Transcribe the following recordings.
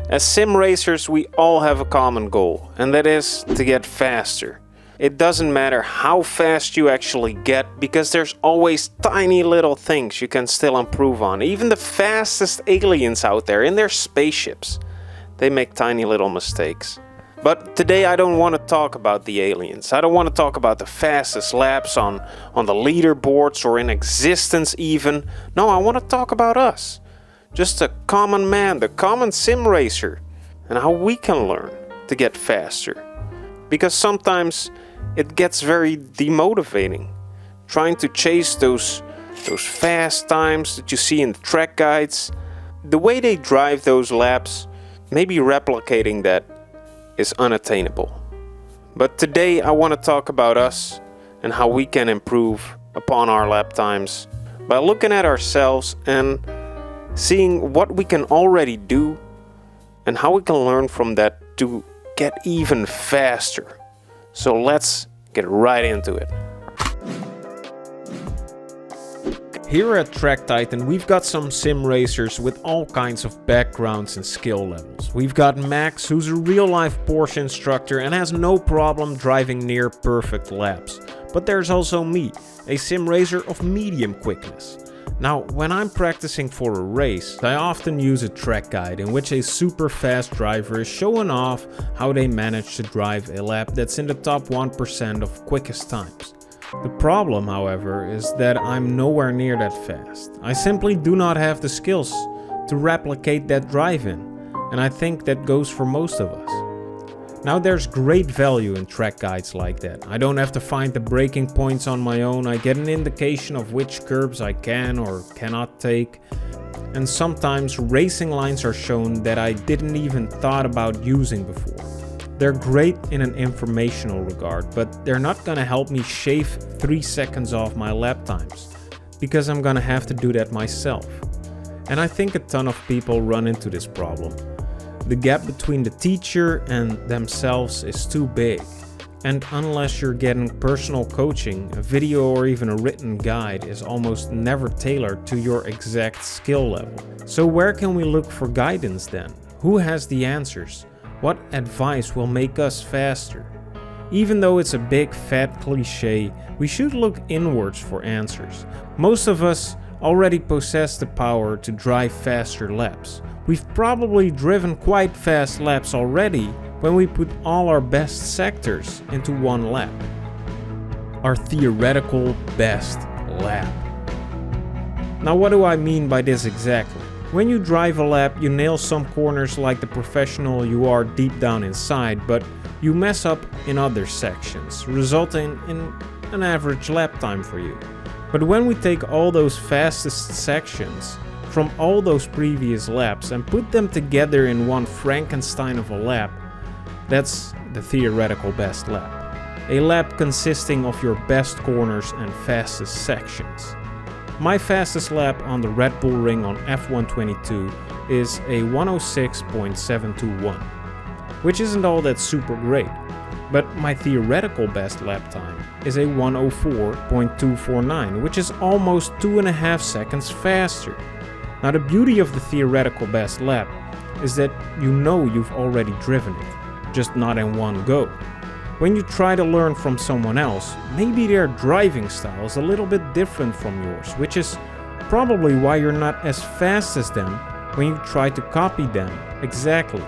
As sim racers, we all have a common goal, and that is to get faster. It doesn't matter how fast you actually get, because there's always tiny little things you can still improve on. Even the fastest aliens out there in their spaceships, they make tiny little mistakes. But today I don't want to talk about the aliens. I don't want to talk about the fastest laps on the leaderboards or in existence even. No, I want to talk about us. Just a common man, the common sim racer, and how we can learn to get faster. Because sometimes it gets very demotivating trying to chase those fast times that you see in the track guides. The way they drive those laps, maybe replicating that is unattainable. But today I want to talk about us and how we can improve upon our lap times by looking at ourselves and seeing what we can already do and how we can learn from that to get even faster. So let's get right into it. Here at Track Titan, we've got some sim racers with all kinds of backgrounds and skill levels. We've got Max, who's a real-life Porsche instructor and has no problem driving near perfect laps. But there's also me, a sim racer of medium quickness. Now, when I'm practicing for a race, I often use a track guide in which a super fast driver is showing off how they manage to drive a lap that's in the top 1% of quickest times. The problem, however, is that I'm nowhere near that fast. I simply do not have the skills to replicate that drive-in, and I think that goes for most of us. Now, there's great value in track guides like that. I don't have to find the braking points on my own. I get an indication of which curbs I can or cannot take. And sometimes racing lines are shown that I didn't even thought about using before. They're great in an informational regard, but they're not gonna help me shave 3 seconds off my lap times, because I'm gonna have to do that myself. And I think a ton of people run into this problem. The gap between the teacher and themselves is too big. And unless you're getting personal coaching, a video or even a written guide is almost never tailored to your exact skill level. So where can we look for guidance then? Who has the answers? What advice will make us faster? Even though it's a big fat cliche, we should look inwards for answers. Most of us already possess the power to drive faster laps. We've probably driven quite fast laps already when we put all our best sectors into one lap. Our theoretical best lap. Now, what do I mean by this exactly? When you drive a lap, you nail some corners like the professional you are deep down inside, but you mess up in other sections, resulting in an average lap time for you. But when we take all those fastest sections from all those previous laps and put them together in one Frankenstein of a lap, that's the theoretical best lap. A lap consisting of your best corners and fastest sections. My fastest lap on the Red Bull Ring on F122 is a 106.721, which isn't all that super great, but my theoretical best lap time is a 104.249, which is almost 2.5 seconds faster. Now, the beauty of the theoretical best lap is that you know you've already driven it, just not in one go. When you try to learn from someone else, maybe their driving style is a little bit different from yours, which is probably why you're not as fast as them when you try to copy them exactly.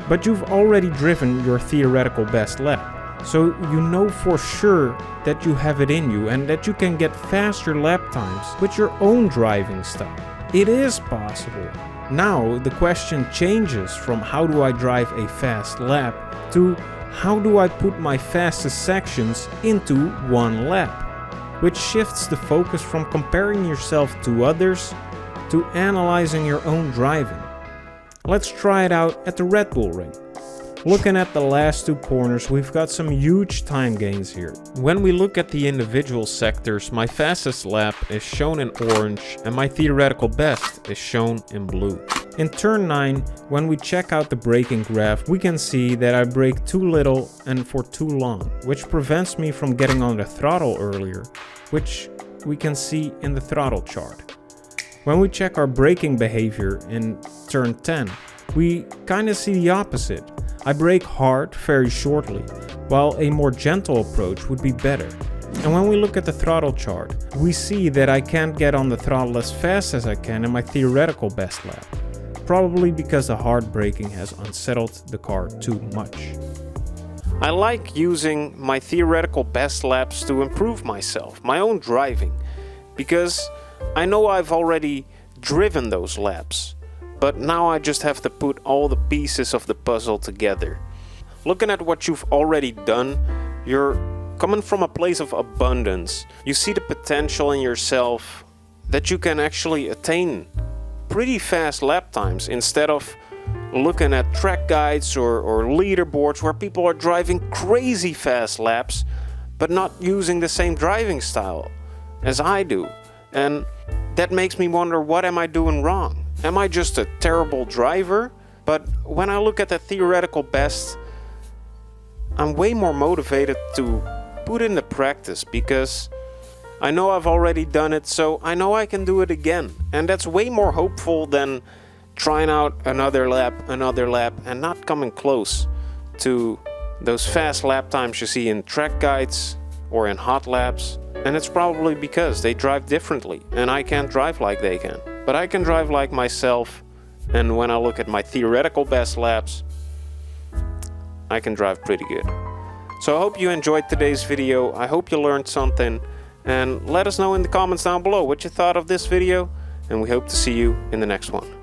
But you've already driven your theoretical best lap, so you know for sure that you have it in you and that you can get faster lap times with your own driving style. It is possible. Now the question changes from how do I drive a fast lap to how do I put my fastest sections into one lap, which shifts the focus from comparing yourself to others to analyzing your own driving. Let's try it out at the Red Bull Ring. Looking at the last 2 corners, we've got some huge time gains here. When we look at the individual sectors, my fastest lap is shown in orange and my theoretical best is shown in blue. In turn 9, when we check out the braking graph, we can see that I brake too little and for too long, which prevents me from getting on the throttle earlier, which we can see in the throttle chart. When we check our braking behavior in turn 10, we kinda see the opposite. I brake hard very shortly, while a more gentle approach would be better. And when we look at the throttle chart, we see that I can't get on the throttle as fast as I can in my theoretical best lap. Probably because the hard braking has unsettled the car too much. I like using my theoretical best laps to improve myself, my own driving, because I know I've already driven those laps, but now I just have to put all the pieces of the puzzle together. Looking at what you've already done, you're coming from a place of abundance. You see the potential in yourself that you can actually attain pretty fast lap times instead of looking at track guides or leaderboards where people are driving crazy fast laps but not using the same driving style as I do. And that makes me wonder, what am I doing wrong? Am I just a terrible driver? But when I look at the theoretical best, I'm way more motivated to put in the practice because I know I've already done it, so I know I can do it again. And that's way more hopeful than trying out another lap, and not coming close to those fast lap times you see in track guides or in hot laps. And it's probably because they drive differently and I can't drive like they can. But I can drive like myself, and when I look at my theoretical best laps, I can drive pretty good. So I hope you enjoyed today's video. I hope you learned something, and let us know in the comments down below what you thought of this video, and we hope to see you in the next one.